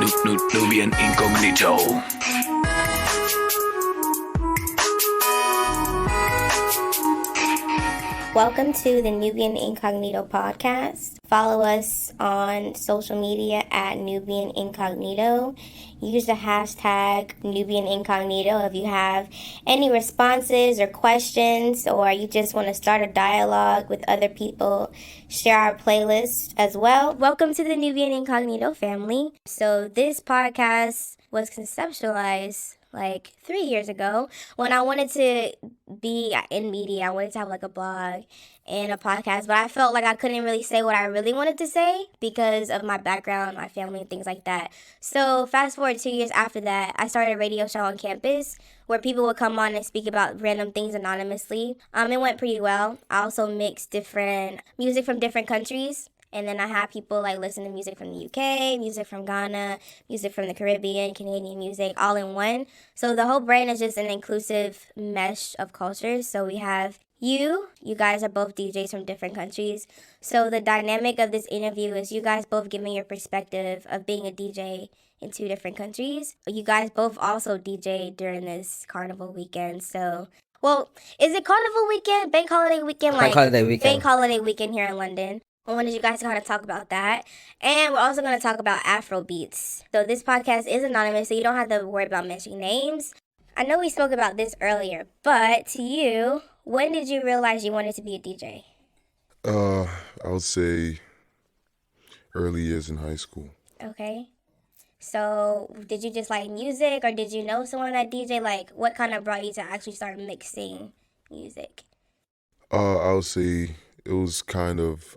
Nubian Incognito. Welcome to the Nubian Incognito podcast. Follow us on social media at Nubian Incognito. Use the hashtag Nubian Incognito if you have any responses or questions, or you just want to start a dialogue with other people. Share our playlist as well. Welcome to the Nubian Incognito family. So this podcast was conceptualized like 3 years ago when I wanted to be in media. I wanted to have like a blog and a podcast, but I felt like I couldn't really say what I really wanted to say because of my background, my family, and things like that. So fast forward 2 years after that, I started a radio show on campus where people would come on and speak about random things anonymously. It went pretty well. I also mixed different music from different countries. And then I have people like listen to music from the UK, music from Ghana, music from the Caribbean, Canadian music, all in one. So the whole brand is just an inclusive mesh of cultures. So we have you guys are both DJs from different countries. So the dynamic of this interview is you guys both giving your perspective of being a DJ in 2 different countries. You guys both also DJ during this carnival weekend. So, well, is it carnival weekend, bank holiday weekend? Bank holiday weekend. Bank holiday weekend here in London. I wanted you guys to kind of talk about that. And we're also going to talk about Afrobeats. So this podcast is anonymous, so you don't have to worry about mentioning names. I know we spoke about this earlier, but to you, when did you realize you wanted to be a DJ? I would say early years in high school. Okay. So did you just like music, or did you know someone that DJ? Like, what kind of brought you to actually start mixing music? I would say it was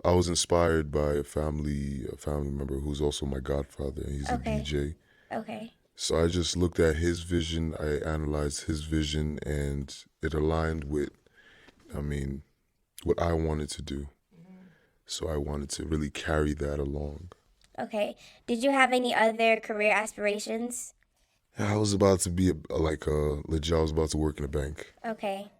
I was inspired by a family member who's also my godfather, and he's a DJ. Okay. So I just looked at his vision, I analyzed his vision, and it aligned with, what I wanted to do. So I wanted to really carry that along. Okay. Did you have any other career aspirations? I was about to be legit, I was about to work in a bank. Okay.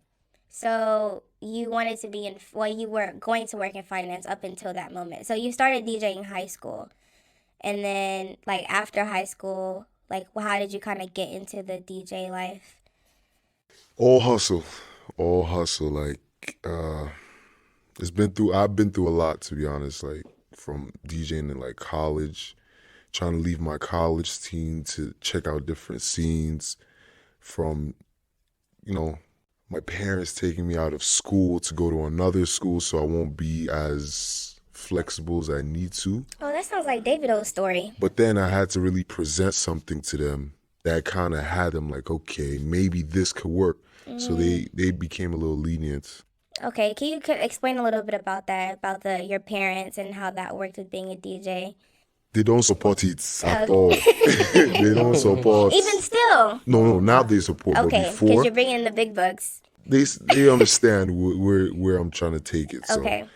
So you wanted to be you were going to work in finance up until that moment. So you started DJing in high school. And then, like, after high school, like, how did you kind of get into the DJ life? All hustle. Like, I've been through a lot, to be honest, like, from DJing in, like, college, trying to leave my college scene to check out different scenes, from, my parents taking me out of school to go to another school so I won't be as flexible as I need to. Oh, that sounds like Davido's story. But then I had to really present something to them that kind of had them like, okay, maybe this could work. Mm-hmm. So they became a little lenient. Okay, can you explain a little bit about that, about your parents and how that worked with being a DJ? They don't support it at all. They don't support. Even still? No, now they support. Okay, but before, because you're bringing in the big bucks. They understand where I'm trying to take it. So, okay.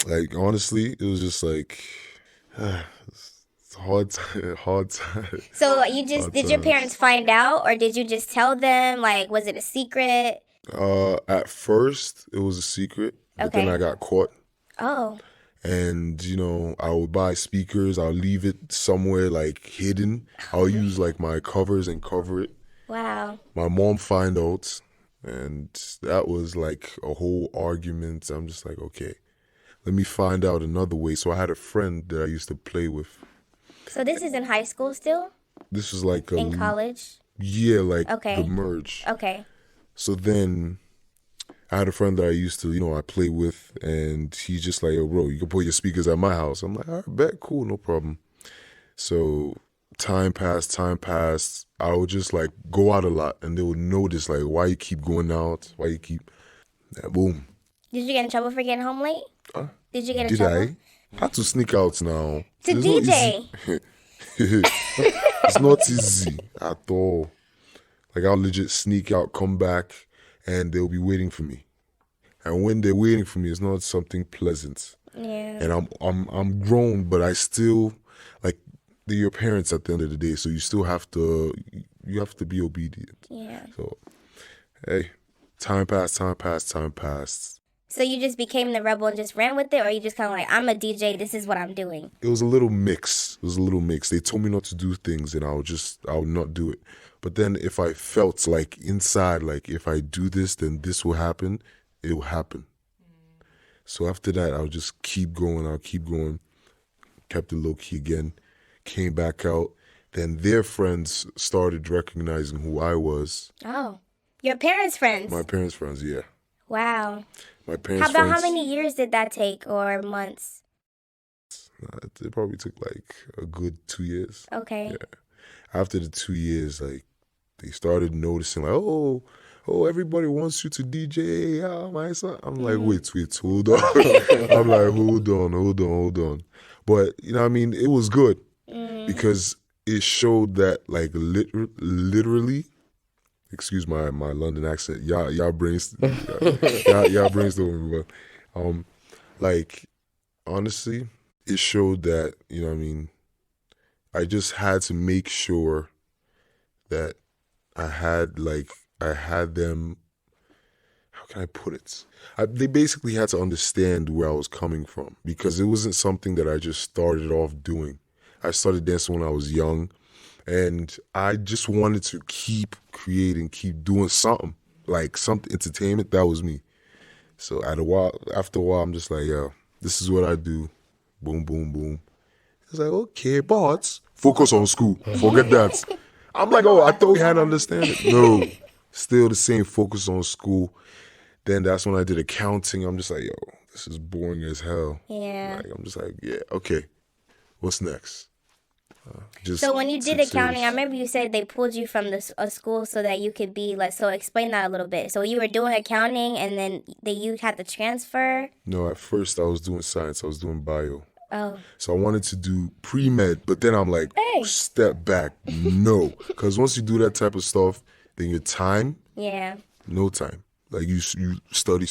Like, honestly, it was just like, it's hard time. So did your parents find out, or did you just tell them? Like, was it a secret? At first, it was a secret, but then I got caught. Oh. And, I would buy speakers. I'll leave it somewhere, like, hidden. I'll use, like, my covers and cover it. Wow. My mom find out, and that was, like, a whole argument. I'm just like, okay, let me find out another way. So I had a friend that I used to play with. So this is in high school still? This was, like... in college? Yeah, like, the merge. Okay. So then I had a friend that I used to, I play with, and he's just like, yo, bro, you can put your speakers at my house. I'm like, all right, bet, cool, no problem. So time passed. I would just, like, go out a lot, and they would notice, like, why you keep going out? Why you keep... Yeah, boom. Did you get in trouble for getting home late? Did you get in Did trouble? I had to sneak out now. To DJ? It's not easy at all. Like, I'll legit sneak out, come back, and they'll be waiting for me. And when they're waiting for me, it's not something pleasant. Yeah. And I'm grown, but I still, like, they're your parents at the end of the day, so you still have to be obedient. Yeah. So, hey, time passed. So you just became the rebel and just ran with it, or you just kind of like, I'm a DJ, this is what I'm doing? It was a little mix. They told me not to do things, and I would not do it. But then if I felt like inside, like if I do this, then this will happen, it will happen. So after that, I'll just keep going. Kept it low key again, came back out. Then their friends started recognizing who I was. Oh, your parents' friends? My parents' friends, yeah. Wow. My parents' friends. How many years did that take, or months? It probably took like a good 2 years. Okay. Yeah. After the 2 years, like they started noticing, like, oh, everybody wants you to DJ, my son. I'm like, wait, hold on. I'm like, hold on. But you know what I mean? It was good because it showed that like literally. Excuse my London accent. Y'all brainstorming, but like honestly, it showed that, you know what I mean, I just had to make sure that I had them, how can I put it? They basically had to understand where I was coming from, because it wasn't something that I just started off doing. I started dancing when I was young. And I just wanted to keep creating, keep doing something, like something entertainment. That was me. So after a while, I'm just like, yo, this is what I do. Boom, boom, boom. It's like, okay, but focus on school. Forget that. I'm like, oh, I thought we had to understand it. No, still the same, focus on school. Then that's when I did accounting. I'm just like, yo, this is boring as hell. Yeah. Like, I'm just like, yeah, okay, what's next? So when you did accounting, I remember you said they pulled you from a school so that you could be like, so explain that a little bit. So you were doing accounting and then you had to transfer? No, at first I was doing science. I was doing bio. Oh. So I wanted to do pre-med, but then I'm like, Hey. Step back. No. Because once you do that type of stuff, then your time, Yeah. no time. Like you study.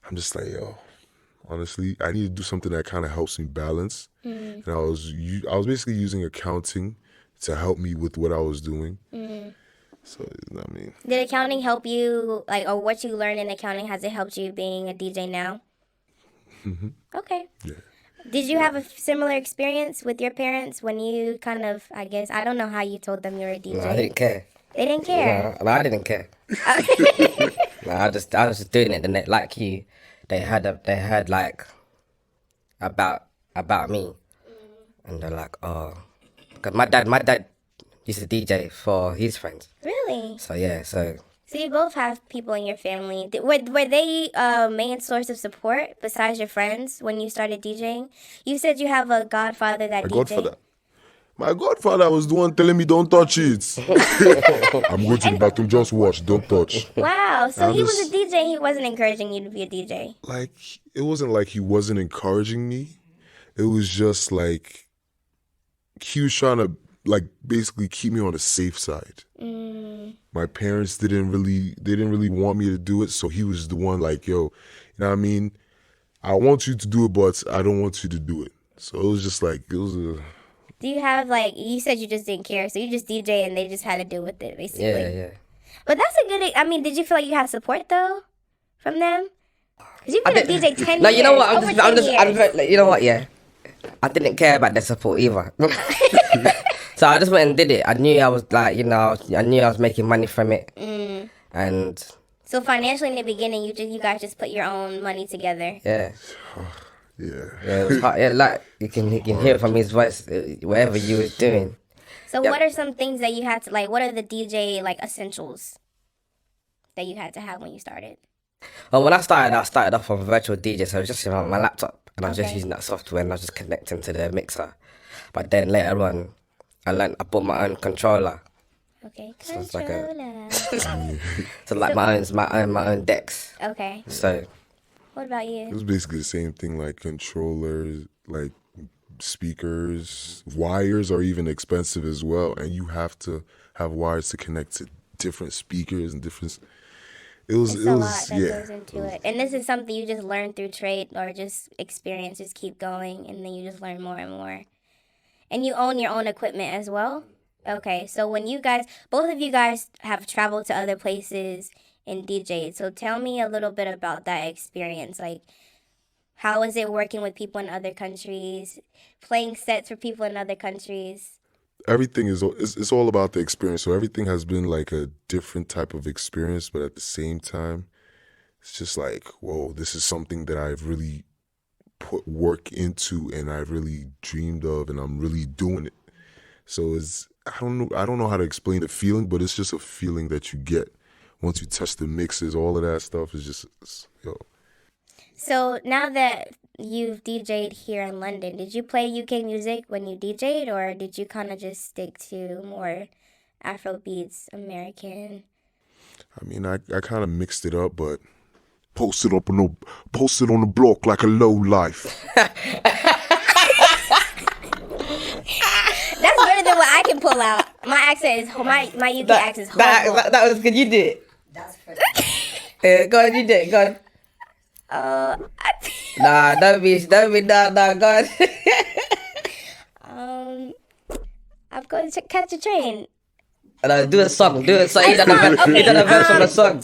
I'm just like, yo, honestly, I need to do something that kind of helps me balance. And I was basically using accounting to help me with what I was doing. So, you know what I mean? Did accounting help you, like, or what you learned in accounting, has it helped you being a DJ now? Okay. Yeah. Did you have a similar experience with your parents when you kind of, I guess, I don't know how you told them you were a DJ. No, I didn't care. They didn't care? No, I didn't care. No, I was just doing it. And they, like you, they had like about me, and they're like, oh, because my dad used to DJ for his friends. Really? So yeah, so you both have people in your family. Were they main source of support besides your friends when you started DJing? You said you have a godfather that DJ. My godfather was the one telling me, don't touch it. I'm going to the bathroom, just watch, don't touch. Wow, so he was a DJ, he wasn't encouraging you to be a DJ. Like, it wasn't like he wasn't encouraging me. It was just like, he was trying to, like, basically keep me on the safe side. My parents didn't really want me to do it, so he was the one like, yo, you know what I mean? I want you to do it, but I don't want you to do it. So it was just like, it was a... Do you have, like, you said you just didn't care, so you just DJ and they just had to deal with it, basically. yeah. But that's a good, I mean, did you feel like you had support, though, from them? Because you've been a DJ 10 years. No, you know what? I'm just You know what? Yeah, I didn't care about their support either. So I just went and did it. I knew I was like, you know, I knew I was making money from it. And so financially in the beginning, you guys just put your own money together. yeah. Yeah. Yeah, it was hard. Yeah, like you can hear it from his voice, whatever you was doing. So what are some things that you had to, like, what are the DJ, like, essentials that you had to have when you started? Well, when I started off on virtual DJ, so it was just on my laptop, and I was just Okay. using that software, and I was just connecting to the mixer. But then later on, I bought my own controller, Okay, so it's like a, controller. so like my own decks. Okay, So what about It you? was basically the same thing, like controllers, like speakers. Wires are even expensive as well, and you have to have wires to connect to different speakers and different... It's a lot that goes into it. And this is something you just learn through trade or just experience, just keep going, and then you just learn more and more. And you own your own equipment as well? Okay, so when you guys, both of you guys have traveled to other places and DJed. So tell me a little bit about that experience. Like, how is it working with people in other countries, playing sets for people in other countries? Everything is it's all about the experience. So everything has been like a different type of experience, but at the same time, it's just like, whoa, this is something that I've really put work into and I really dreamed of, and I'm really doing it. So I don't know how to explain the feeling, but it's just a feeling that you get once you touch the mixes. All of that stuff is just yo. So now that you've DJed here in London, did you play UK music when you DJed, or did you kind of just stick to more Afrobeats, American? I mean, I kind of mixed it up, but posted on the block like a low life. That's better than what I can pull out. My accent is my UK accent is horrible. That was good. You did it. That's pretty. Go on, you did it. Go on. Nah, don't be nah, go on. I'm going to catch a train. No, do a song. You done a verse from a song.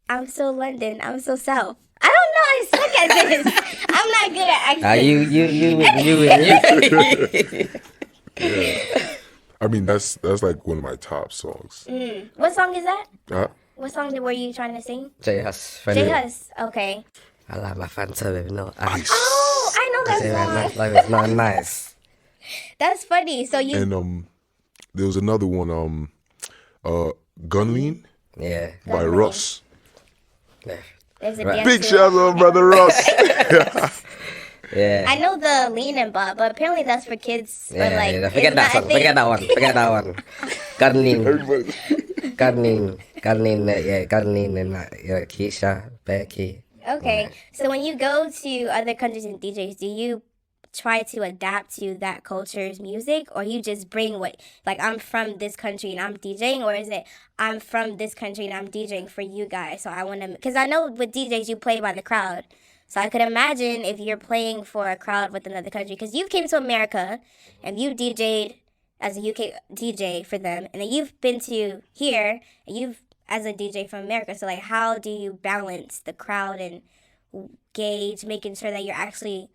I'm so London. I'm so South. I don't know. I suck at this. I'm not good at accents. You win. I mean, that's like one of my top songs. What song is that? Huh? What song were you trying to sing? J Hus. J Hus. Okay. I like my Fanta with no ice. Oh, I know that song. Like it's not nice. That's funny. So you. And there was another one, Gunlean Yeah. by Russ. Yeah. There's a Right. dance Big to it. shout out, brother Russ. Yeah. I know the lean and bop, but apparently that's for kids. But like, yeah. Forget that song. Forget that one. Gardening. Gardening and Keisha, Becky. Okay, so when you go to other countries and DJs, do you try to adapt to that culture's music, or you just bring what, like, I'm from this country and I'm DJing, or is it I'm from this country and I'm DJing for you guys? So I want to, because I know with DJs you play by the crowd. So I could imagine if you're playing for a crowd with another country, because you came to America and you DJed as a UK DJ for them, and then you've been to here and you've as a DJ from America. So like, how do you balance the crowd and gauge making sure that you're actually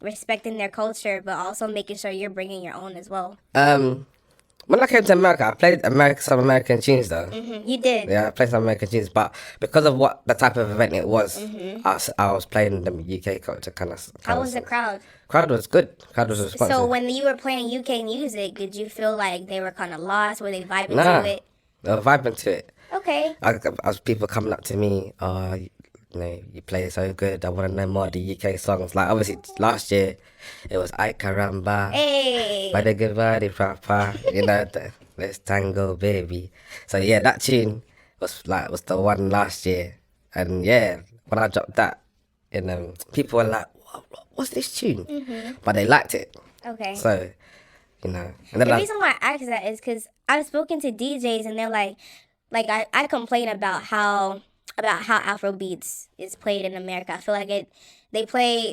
respecting their culture, but also making sure you're bringing your own as well? When I came to America, I played some American tunes though. You did. Yeah, I played some American tunes, but because of what the type of event it was, I was playing the UK culture kind of. How was the crowd? Crowd was good. Crowd was responsive. So when you were playing UK music, did you feel like they were kind of lost? Were they vibing Nah, to it? they were vibing to it. Okay. I was people coming up to me, you play so good, I want to know more of the UK songs. Like, obviously, last year, it was Ay Caramba, Hey. By the Good Body Papa, Let's Tango Baby. So, yeah, that tune was the one last year. And, yeah, when I dropped that, people were like, what's this tune? But they liked it. Okay. So, And then The reason why I ask that is because I've spoken to DJs and they're like I complain about how Afrobeats is played in America. I feel like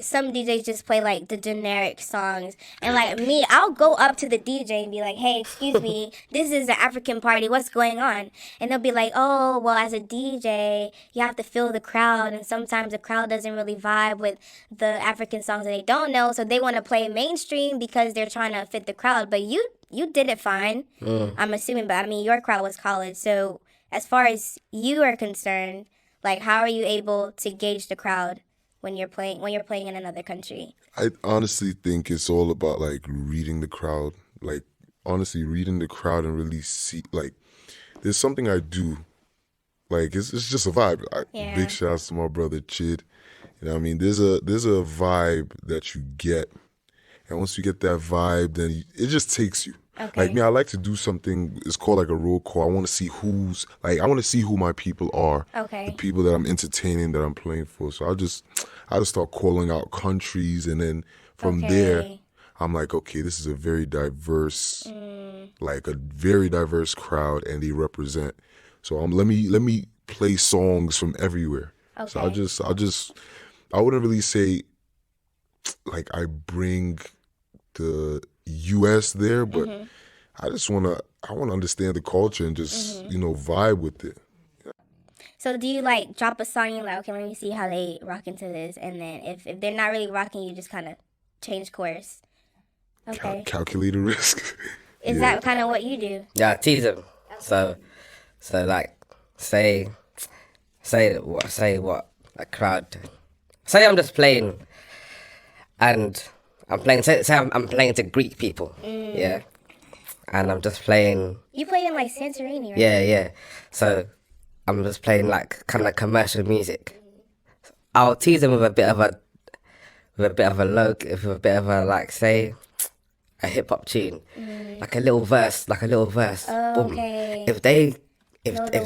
some DJs just play like the generic songs, and like me, I'll go up to the DJ and be like, hey, excuse me, this is an African party, what's going on? And they'll be like, oh, well, as a DJ, you have to feel the crowd, and sometimes the crowd doesn't really vibe with the African songs that they don't know, so they want to play mainstream because they're trying to fit the crowd. But you did it fine, I'm assuming, but I mean, your crowd was college, so as far as you are concerned, like, how are you able to gauge the crowd when you're playing in another country? I honestly think it's all about like reading the crowd. Like, honestly, reading the crowd and really see, like, there's something I do. Like, it's just a vibe. Big shout out to my brother Chid. You know what I mean? There's a vibe that you get. And once you get that vibe, then it just takes you. Okay. Like me, I like to do something, it's called like a roll call. I want to see I want to see who my people are. Okay. The people that I'm entertaining, that I'm playing for. So I just start calling out countries, and then from there, I'm like, okay, this is a very diverse, like a very diverse crowd, and they represent. So let me play songs from everywhere. Okay. So I wouldn't really say like I bring the US there, but I want to understand the culture and just vibe with it. So do you like drop a song and you're like, okay, let me see how they rock into this, and then if they're not really rocking, you just kind of change course. Okay. Calculated risk. Is that kind of what you do? Yeah, I tease them. So like, say what a crowd. Say I'm just playing, and I'm playing. Say I'm playing to Greek people. Yeah, and I'm just playing. You played in like Santorini, right? Yeah. So I'm just playing like kind of commercial music. I'll tease them with a bit of a like, say, a hip hop tune, like a little verse. Boom. Okay. If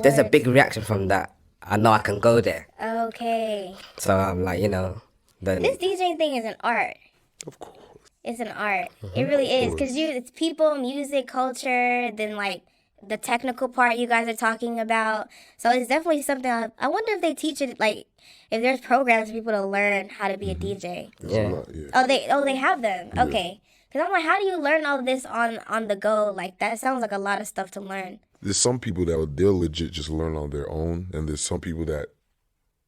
there's a big reaction from that, I know I can go there. Okay. So I'm like, then This DJing thing is an art. Of course. It's an art. It really is. Because it's people, music, culture, then like the technical part you guys are talking about. So it's definitely something. I wonder if they teach it, like, if there's programs for people to learn how to be a DJ. yeah. Oh, they have them. Okay. Because I'm like, how do you learn all this on the go? Like, that sounds like a lot of stuff to learn. There's some people that they'll legit just learn on their own, and there's some people that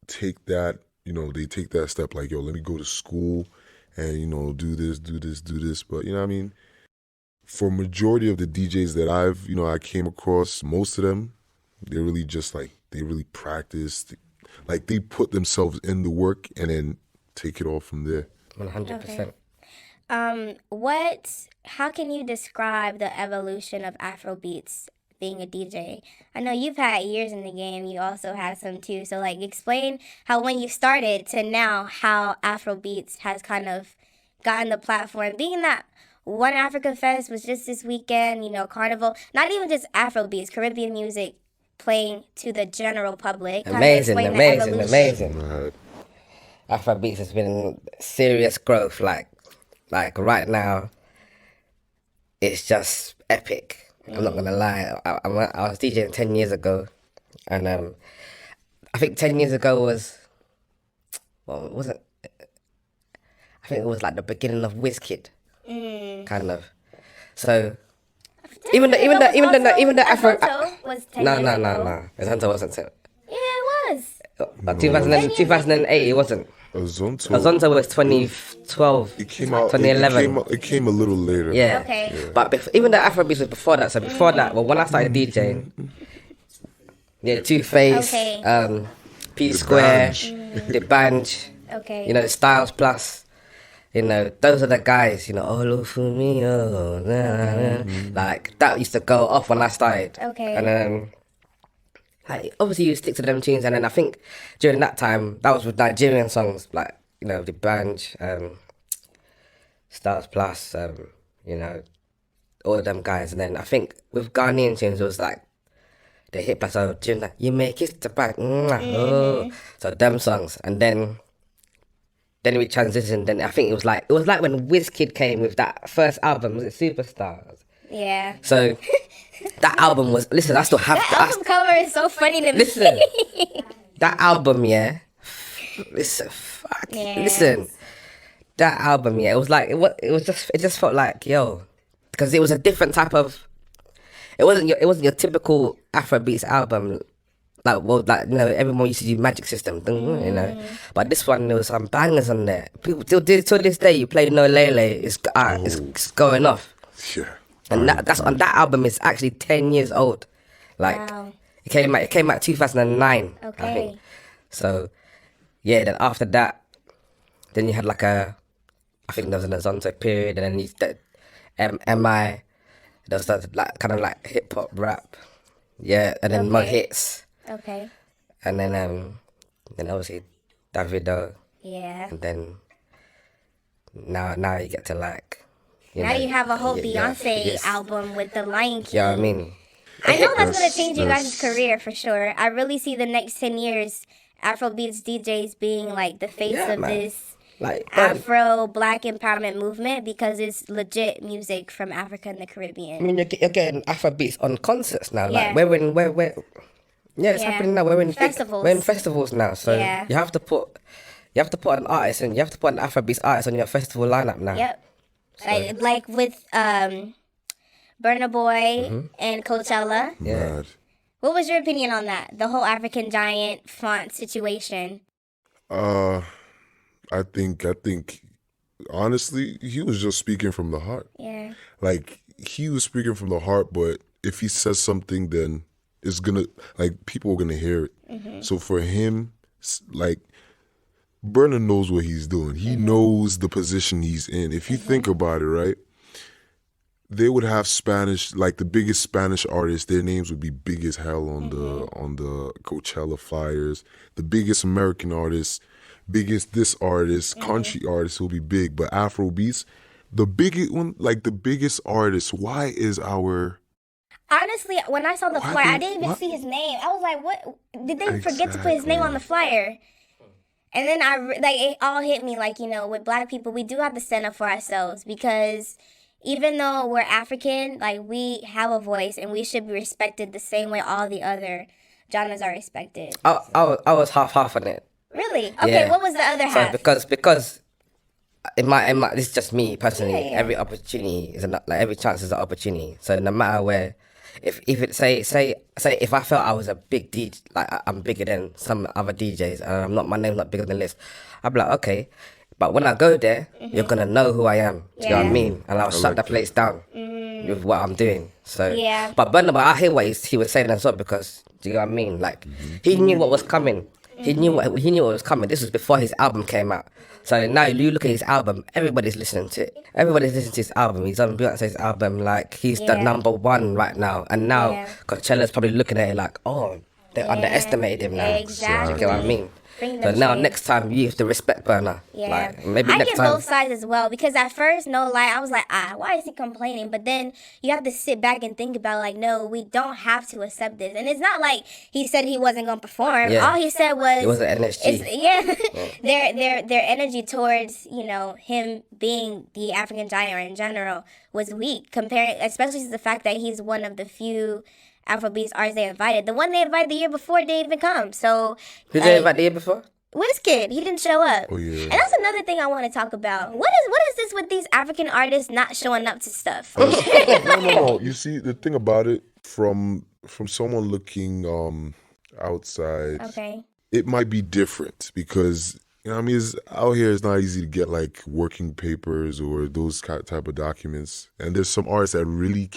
take that, they take that step like, yo, let me go to school and, do this. But, you know what I mean? For majority of the DJs that I came across, most of them, they really just like, they really practice. Like, they put themselves in the work and then take it all from there. 100%. How can you describe the evolution of Afrobeats being a DJ? I know you've had years in the game. You also have some too. So like, explain how when you started to now, how Afrobeats has kind of gotten the platform. Being that One Africa Fest was just this weekend, Carnival, not even just Afrobeats, Caribbean music playing to the general public. Amazing. Right. Afrobeats has been serious growth. Like right now, it's just epic. I'm not gonna lie. I was DJing 10 years ago, and I think 10 years ago was, well, it wasn't. I think it was like the beginning of WizKid, kind of. So even the Afro. Was 10 No. years ago. Azonto wasn't. Yeah, it was. 2008, it wasn't. Azonto was 2012. It came out. 2011. It came a little later. Yeah. Okay. Yeah. But even the Afrobeats was before that. So before that, well, when I started DJing, yeah, Two Face, Okay. P Square, Banj. the Banj, Okay. the Styles Plus, those are the guys. Olufumi, like that used to go off when I started. Okay. And then, like, obviously you stick to them tunes, and then I think during that time that was with Nigerian songs, like the Banj, Stars Plus, all of them guys. And then I think with Ghanaian tunes it was like the hit plus tune like you make it to back, oh. So them songs, and then we transitioned. Then I think it was like when WizKid came with that first album, was it Superstars? Yeah. So that album was, listen, I still have That album cover is so funny to me. listen, that album, yeah. Listen, Yes. listen. That album, yeah. It just felt like, yo, because it was a different type of. It wasn't your typical Afrobeats album. Everyone used to do Magic System, But this one, there was some bangers on there. People till this day, you play No Lele, it's going off. Yeah. And that's on that album is actually 10 years old. Like, Wow. it came out 2009, I Okay. think. So, yeah, then after that, then you had I think there was an Azonto period, and then MI, there was that kind of like hip hop rap. Yeah, and then more Okay. hits. Okay. And then obviously Davido, Yeah. and then now you get to Now you have a whole yeah, Beyonce yes. album with the Lion King. Yeah, I mean, I know that's gonna That's- change you guys' that's- career for sure. I really see the next 10 years Afrobeats DJs being like the face Yeah, of man. this man, Afro Black empowerment movement, because it's legit music from Africa and the I Caribbean. mean, you're getting Afrobeats on concerts now. Yeah. Like we're it's Yeah. happening now. We're in Festivals. We're in festivals now. So Yeah. you have to put an artist, and you have to put an Afrobeats artist on your festival lineup now. Yep. Like with Burna Boy and Coachella. Yeah. Mad. What was your opinion on that? The whole African giant font situation. I think honestly, he was just speaking from the heart. Yeah. Like, he was speaking from the heart, but if he says something, then it's gonna, like, people are gonna hear it. So for him, like, Burna knows what he's doing. He knows the position he's in. If you think about it, right, they would have Spanish, like the biggest Spanish artists, their names would be big as hell on the Coachella flyers. The biggest American artists, biggest this artist, country artists will be big. But Afrobeats, the biggest one, like the biggest artist, why is our... Honestly, when I saw the flyer, I didn't even see his name. I was like, what? Did they forget to put his name on the flyer? And then it all hit me, like, you know, with Black people, we do have to stand up for ourselves, because even though we're African, like, we have a voice and we should be respected the same way all the other genres are respected. I was half on it. Really? Okay, Yeah. What was the other half? Because in my this is just me personally. Every opportunity is every chance is an opportunity. So no matter where, if it say if I felt I was a big DJ, like I'm bigger than some other DJs, and my name's not bigger than this, I'd be like, okay. But when I go there, you're gonna know who I am. Do you know what I mean? And I'll shut the place down with what I'm doing. So, but Burna, I hear what he was saying as well, because do you know what I mean? Like, he knew what was coming. He knew what was coming. This was before his album came out. So now you look at his album, everybody's listening to it. Everybody's listening to his album. He's on Beyonce's album, like, he's the #1 right now. And now Coachella's probably looking at it like, oh, they underestimated him now. Exactly. Do you know what I mean? So now next time you have to respect Burna. Yeah. Like, maybe I next get time. both sides as well, because at first, no lie, I was like, why is he complaining? But then you have to sit back and think about, like, no, we don't have to accept this. And it's not like he said he wasn't going to perform. Yeah. All he said was... It was an NSG. Their energy towards, you know, him being the African giant in general was weak, comparing, especially to the fact that he's one of the few Afrobeats artists they invited. The one they invited the year before didn't even come. So... Who did they invite the year before? Wizkid, he didn't show up. Oh, yeah. And that's another thing I want to talk about. What is this with these African artists not showing up to stuff? No. You see, the thing about it, from someone looking outside, it might be different, because, you know what I mean, out here it's not easy to get, like, working papers or those type of documents. And there's some artists that really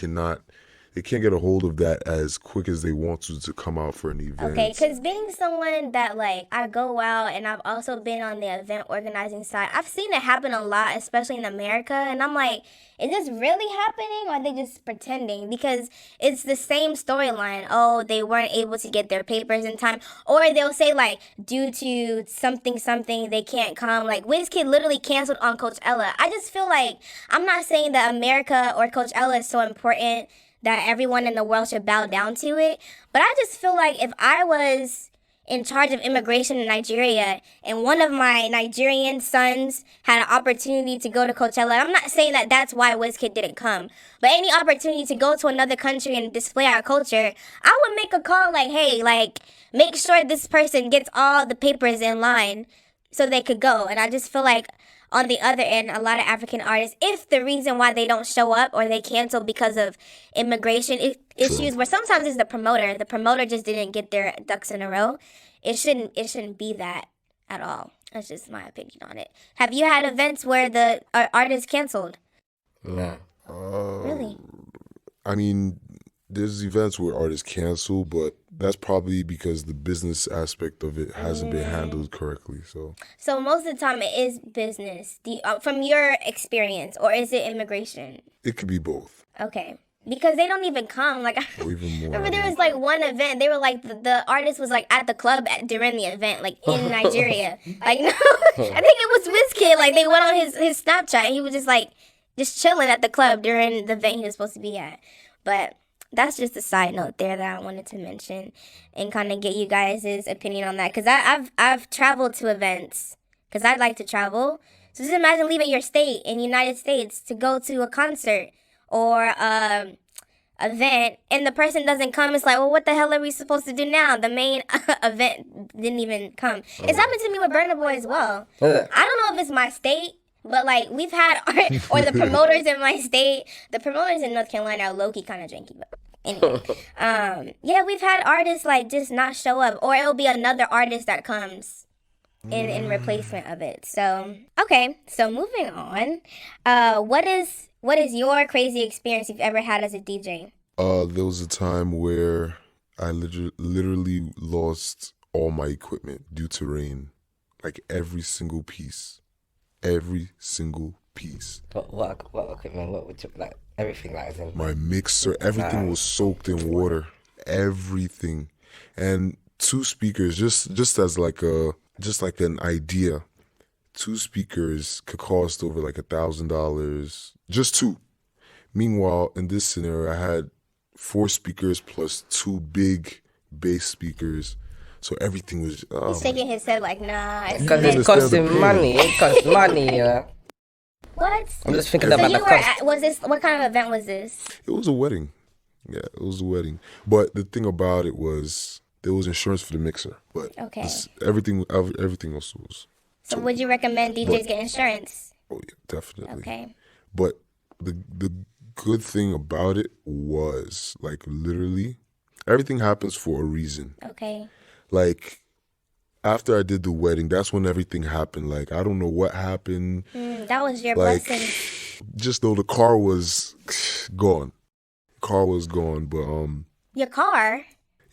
they can't get a hold of that as quick as they want to come out for an event. Okay, because being someone that, like, I go out and I've also been on the event organizing side, I've seen it happen a lot, especially in America. And I'm like, is this really happening, or are they just pretending? Because it's the same storyline. Oh, they weren't able to get their papers in time. Or they'll say, like, due to something, they can't come. Like, Wizkid literally canceled on Coachella. I just feel like, I'm not saying that America or Coachella is so important that everyone in the world should bow down to it. But I just feel like if I was in charge of immigration in Nigeria and one of my Nigerian sons had an opportunity to go to Coachella, and I'm not saying that that's why Wizkid didn't come, but any opportunity to go to another country and display our culture, I would make a call like, hey, like, make sure this person gets all the papers in line so they could go. And I just feel like on the other end, a lot of African artists, if the reason why they don't show up or they cancel because of immigration issues, where sometimes it's the promoter just didn't get their ducks in a row, it shouldn't be that at all. That's just my opinion on it. Have you had events where the artist canceled? No. Really? I mean, there's events where artists cancel, but that's probably because the business aspect of it hasn't been handled correctly. So most of the time it is business, from your experience, or is it immigration? It could be both. Okay. Because they don't even come. Like, Or even more. remember there was like one event, they were like, the artist was like at the club during the event, like in Nigeria. Like, no, I think it was Wizkid. Like, they went on his Snapchat and he was just chilling at the club during the event he was supposed to be at. But that's just a side note there that I wanted to mention and kind of get you guys' opinion on that. Because I've traveled to events because I'd like to travel. So just imagine leaving your state in the United States to go to a concert or event, and the person doesn't come. It's like, well, what the hell are we supposed to do now? The main event didn't even come. It's happened to me with Burna Boy as well. I don't know if it's my state, but, like, we've had or the promoters in my state. The promoters in North Carolina are low-key kind of janky, but Anyway, yeah, we've had artists like just not show up, or it'll be another artist that comes in replacement of it. So okay, so moving on, what is your crazy experience you've ever had as a DJ? There was a time where I literally lost all my equipment due to rain, like every single piece. What equipment? What would you like? Everything like as in My mixer, everything was soaked in water, everything, and 2 speakers. Just as like an idea, 2 speakers could cost over like $1,000. Just 2. Meanwhile, in this scenario, I had 4 speakers plus 2 big bass speakers. So everything was. He's shaking his head like, nah. because it's costing money. It costs money, you know. What? I'm just thinking So about you the were cost. at, was this, what kind of event was this? It was a wedding. Yeah, it was a wedding. But the thing about it was there was insurance for the mixer, but Okay. everything else was. So would you recommend DJs get insurance? Oh yeah, definitely. Okay. But the good thing about it was like literally everything happens for a reason. Okay. Like after I did the wedding, that's when everything happened. Like I don't know what happened. That was your Like blessing. just though the car was gone. But Your car?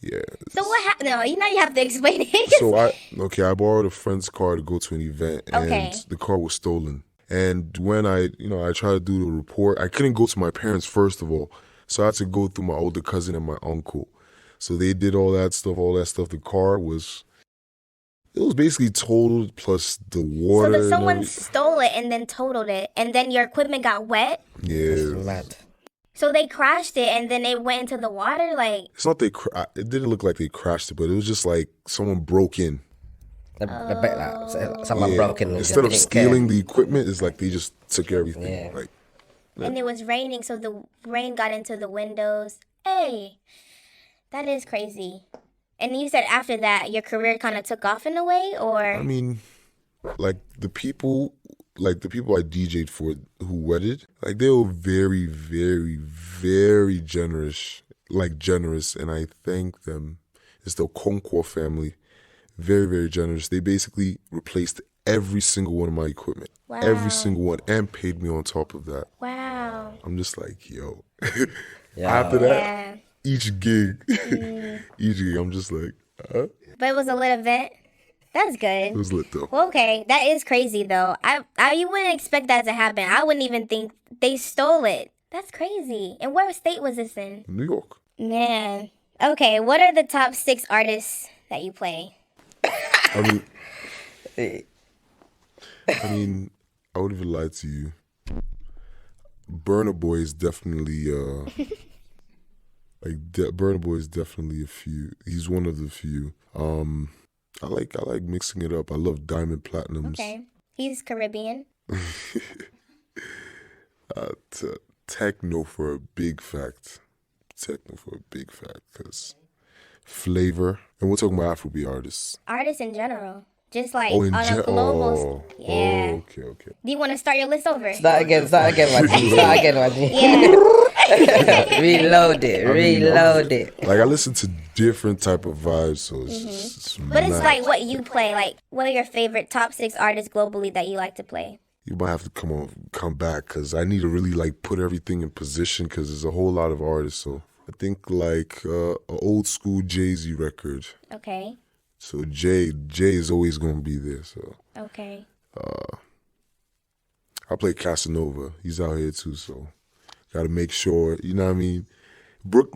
yeah. So what happened? No, you have to explain it. So I borrowed a friend's car to go to an event, and Okay. the car was stolen. And when I tried to do the report, I couldn't go to my parents first of all, so I had to go through my older cousin and my uncle. So they did all that stuff. The car was basically totaled, plus the So water. that and someone everything. stole it and then totaled it, and then your equipment got wet. It's Yeah, mad. So they crashed it and then it went into the water. Like, it's not it didn't look like they crashed it, but it was just like someone broke in. The bet like someone Yeah. broke in. and Instead of didn't care. stealing the equipment, it's like they just took everything. Yeah. Like and it was raining, so the rain got into the windows. Hey, that is crazy. And you said after that, your career kind of took off in a way, or I mean, like the people I DJ'd for who wedded, like they were very, very, very generous, and I thank them. It's the Concours family, very, very generous. They basically replaced every single one of my equipment, Wow. every single one, and paid me on top of that. wow. I'm just like, yo. Yeah. After that, Yeah. each gig, I'm just like, But it was a lit event. That's good. it was lit though. Well, okay, that is crazy though. You wouldn't expect that to happen. I wouldn't even think they stole it. That's crazy. And what state was this in? New York. Man. Okay, what are the top 6 artists that you play? I mean, I would even lie to you. Burna Boy is definitely Burna Boy is definitely a few. He's one of the few. I like mixing it up. I love diamond platinums. Okay. He's Caribbean. Techno for a big fact. Because flavor, and we're talking about Afrobeat artists. Artists in general. Just like Oh, in on a global. Yeah. okay. Do you want to start your list over? Start again, my G. Yeah. Reload it. Like I listen to different type of vibes, so it's But it's nice. like what you play. Like, what are your favorite top 6 artists globally that you like to play? You might have to come back because I need to really like put everything in position because there's a whole lot of artists. So I think like an old school Jay-Z record. Okay. So Jay is always gonna be there. So Okay. I play Casanova. He's out here too, so gotta make sure. You know what I mean?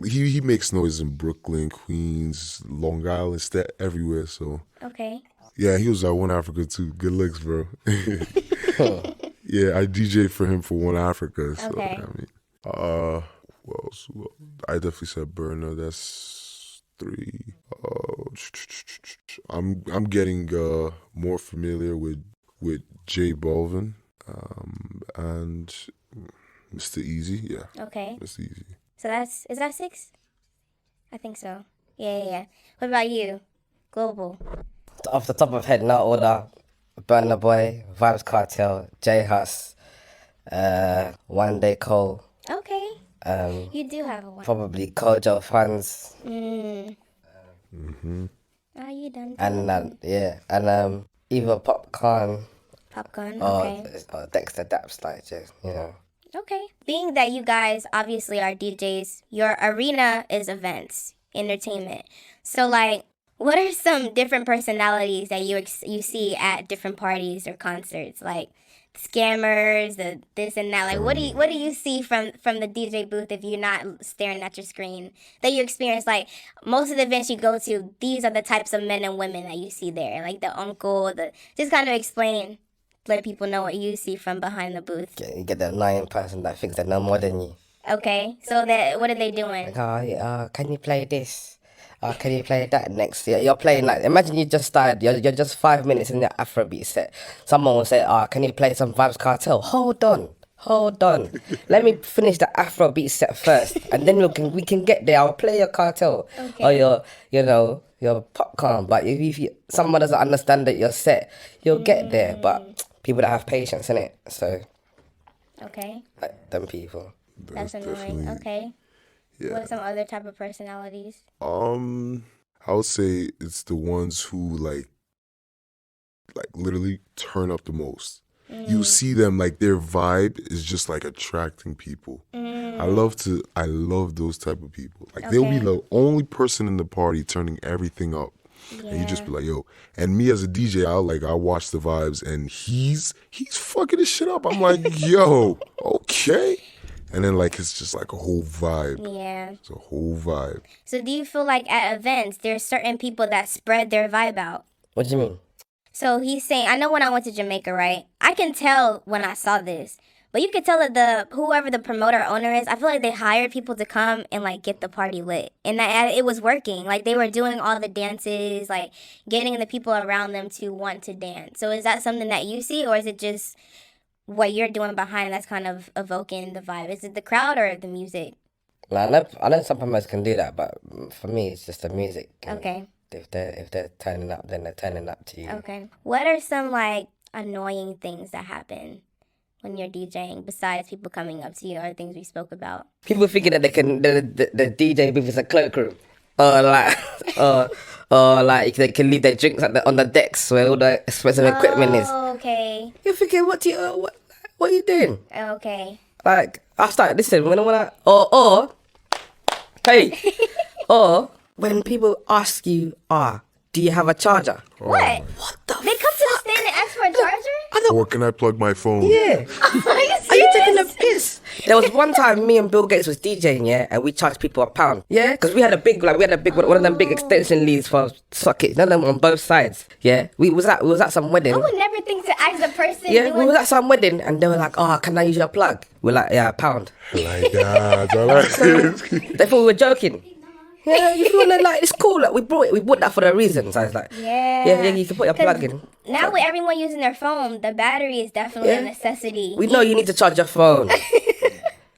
He makes noise in Brooklyn, Queens, Long Island, everywhere. So Okay. yeah, he was at One Africa too. Good looks, bro. Yeah, I DJ for him for One Africa. So Okay. I mean, what else? Well, I definitely said Burna. That's 3. I'm getting more familiar with J Balvin and Mr. Easy. Yeah, Okay. Mr. Easy. So is that 6? I think so. Yeah. What about you? Global. Off the top of head, no order. Burna Boy, Vibes Cartel, J Hus, One Day Cole, Okay. You do have a wife. Probably Kojo fans. Are you done? And either Popcorn Popcorn, or, okay. or Dexter Daps, like, just, you know. Okay. Being that you guys obviously are DJs, your arena is events, entertainment. So, like, what are some different personalities that you see at different parties or concerts? Like, scammers, the this and that. Like, what do you see from the DJ booth if you're not staring at your screen that you experience? Like, most of the events you go to, these are the types of men and women that you see there. Like the uncle, just kind of explain, let people know what you see from behind the booth. You get the annoying person that thinks they know more than you. Okay, so what are they doing? Like, can you play this? Can you play that next? You're playing like, imagine you just started, you're just 5 minutes in your Afrobeat set. Someone will say, can you play some Vibes Cartel? Hold on. Let me finish the Afrobeat set first, and then we can get there. I'll play your Cartel or your Popcorn. But if someone doesn't understand that your set, you'll get there. But people that have patience, innit? So, okay, like them people. that's annoying. Okay. Yeah. What are some other type of personalities? I would say it's the ones who like literally turn up the most. You see them, like, their vibe is just like attracting people. I love those type of people. Like, they'll be the only person in the party turning everything up. Yeah. And you just be like, yo. And me as a DJ, I watch the vibes, and he's fucking this shit up. I'm like, yo, okay. And then, like, it's just like a whole vibe. Yeah. It's a whole vibe. So do you feel like at events, there's certain people that spread their vibe out? What do you mean? So he's saying, I know when I went to Jamaica, right? I can tell when I saw this. But you could tell that whoever the promoter owner is, I feel like they hired people to come and, like, get the party lit. And that it was working. Like, they were doing all the dances, like, getting the people around them to want to dance. So is that something that you see, or is it just what you're doing behind that's kind of evoking the vibe? Is it the crowd or the music? Like, I know some promoters can do that, but for me, it's just the music. Okay. If they're turning up, then they're turning up to you. Okay. What are some, like, annoying things that happen when you're DJing besides people coming up to you or things we spoke about? People thinking that they can the DJ booth is a cloakroom, or like they can leave their drinks on the decks where all the expensive equipment is. Okay. You're thinking, what are you doing? Okay. Like, I start listen when I hey, or when people ask you, do you have a charger? What? What the? They come to the stand and ask for a charger? Or can I plug my phone? Yeah. Are Are you taking the piss? There was one time me and Bill Gates was DJing, yeah, and we charged people £1. Yeah, because we had a big one of them big extension leads for sockets, none of them on both sides. Yeah, we was at some wedding. I would never think to ask the person. Yeah, we was at some wedding, and they were like, can I use your plug? We're like, yeah, £1. Like that. I like it. They thought we were joking. Yeah, you feel like it's cool. Like we bought that for the reason. So I was like, yeah, you can put your plug in. Now with everyone using their phone, the battery is definitely a necessity. We know you need to charge your phone.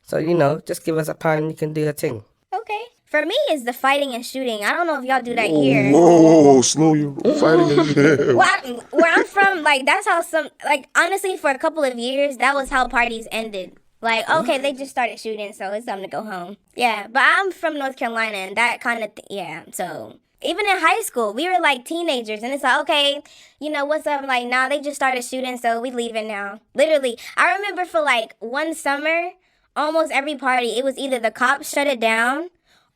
So, just give us £1, you can do your thing. Okay. For me, it's the fighting and shooting. I don't know if y'all do that here. Whoa, slow you. Fighting and shit. Where I'm from, like, that's how honestly, for a couple of years, that was how parties ended. Like, okay, they just started shooting, so it's time to go home. Yeah, but I'm from North Carolina, and that kind of, so even in high school, we were like teenagers, and it's like, okay, what's up? Like, nah, they just started shooting, so we leaving now. Literally, I remember for like one summer, almost every party, it was either the cops shut it down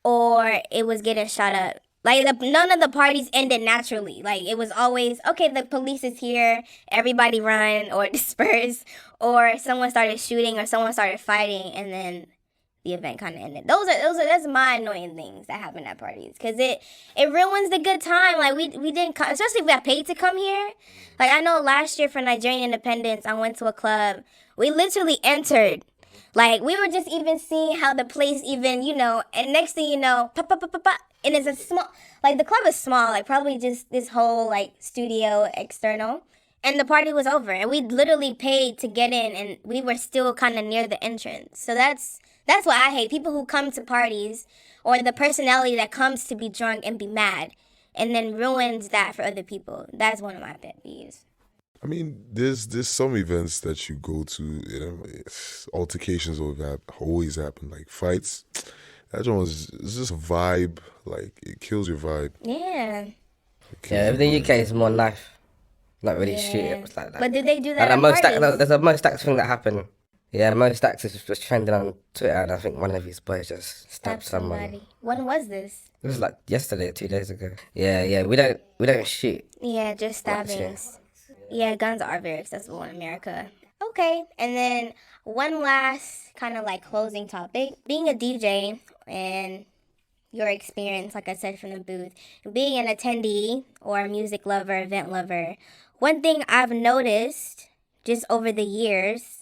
or it was getting shot up. Like, none of the parties ended naturally. Like, it was always, okay, the police is here, everybody run or disperse, or someone started shooting or someone started fighting, and then the event kind of ended. That's my annoying things that happen at parties, because it ruins the good time. Like, we didn't come, especially if we got paid to come here. Like, I know last year for Nigerian independence, I went to a club. We literally entered. Like, we were just even seeing how the place even, and next thing you know, pop, pop, pop, pop, pop. And it's a small, like, the club is small, like, probably just this whole, like, studio external. And the party was over. And we literally paid to get in, and we were still kind of near the entrance. So that's what I hate. People who come to parties, or the personality that comes to be drunk and be mad, and then ruins that for other people. That's one of my pet peeves. I mean, there's some events that you go to, altercations always happen, like fights. That one is just a vibe. Like, it kills your vibe. Yeah. Yeah, in the UK it's more knife. Not really shoot. It was like that. But did they do that And at parties? there's a most acts thing that happened. Yeah, most acts was trending on Twitter, and I think one of his boys just stabbed someone. When was this? It was like yesterday, 2 days ago. Yeah, we don't shoot. Yeah, just stabbings. Yeah, guns are very accessible in America. Okay, and then one last kind of like closing topic. Being a DJ and your experience, like I said, from the booth, being an attendee or a music lover, event lover, one thing I've noticed just over the years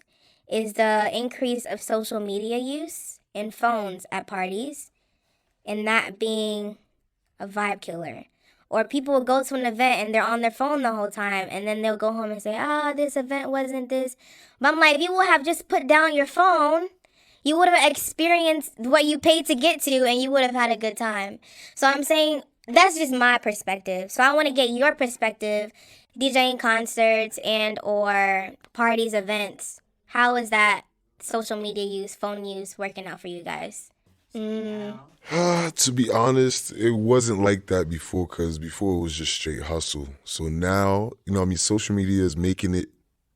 is the increase of social media use and phones at parties, and that being a vibe killer. Or people will go to an event and they're on their phone the whole time, and then they'll go home and say, this event wasn't this. But I'm like, if you would have just put down your phone, you would have experienced what you paid to get to, and you would have had a good time. So I'm saying that's just my perspective. So I want to get your perspective, DJing concerts and or parties, events. How is that social media use, phone use working out for you guys? To be honest, it wasn't like that before, because before it was just straight hustle. So now, social media is making it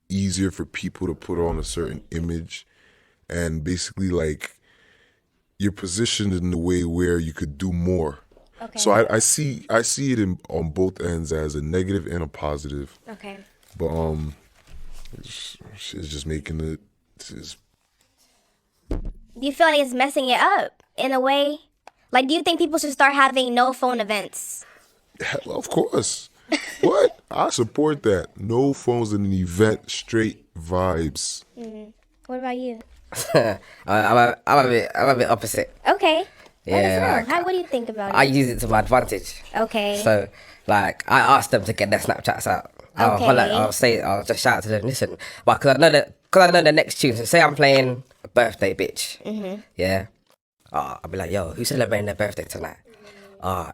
easier for people to put on a certain image, and basically like you're positioned in a way where you could do more. Okay. So I see it on both ends as a negative and a positive. Okay. But it's just making it. Do you feel like it's messing it up in a way? Like, do you think people should start having no phone events? Hell, of course. What? I support that. No phones in an event, straight vibes. What about you? I'm a bit opposite. Okay. Yeah. What do you think about I it? use it to my advantage. Okay. So, like, I asked them to get their Snapchats out. I'll just shout to them, listen. But because I know the next tune. So say I'm playing a birthday bitch. Mm-hmm. Yeah. I'll be like, yo, who's celebrating their birthday tonight?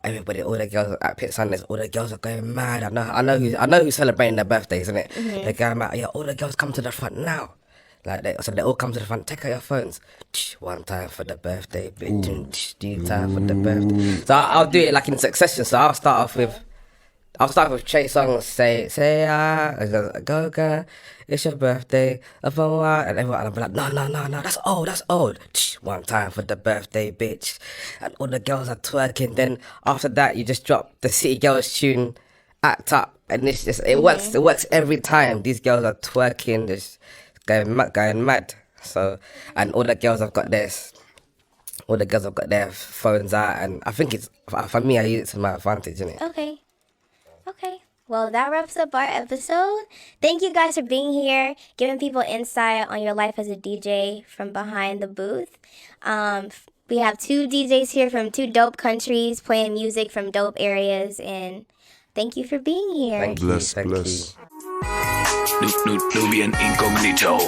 Everybody, all the girls at Pit Sundays, all the girls are going mad. I know who's celebrating their birthdays, isn't it? Mm-hmm. They're going mad. Yeah, all the girls come to the front now. So they all come to the front. Take out your phones. One time for the birthday, bitch. 2 time for the birthday. So I'll do it like in succession. So I'll start off with Trey Songz. Say go girl, it's your birthday, and everyone, and I'll be like, no, that's old. 1 time for the birthday, bitch, and all the girls are twerking. Then after that, you just drop the City Girls tune, Act Up, and it works every time. These girls are twerking, just going mad. So, and all the girls have got their phones out, and I think it's, for me, I use it to my advantage, innit? Okay. Well, that wraps up our episode. Thank you guys for being here, giving people insight on your life as a DJ from behind the booth. We have 2 DJs here from 2 dope countries playing music from dope areas, and thank you for being here. Thank you. Bless. Nubian Incognito.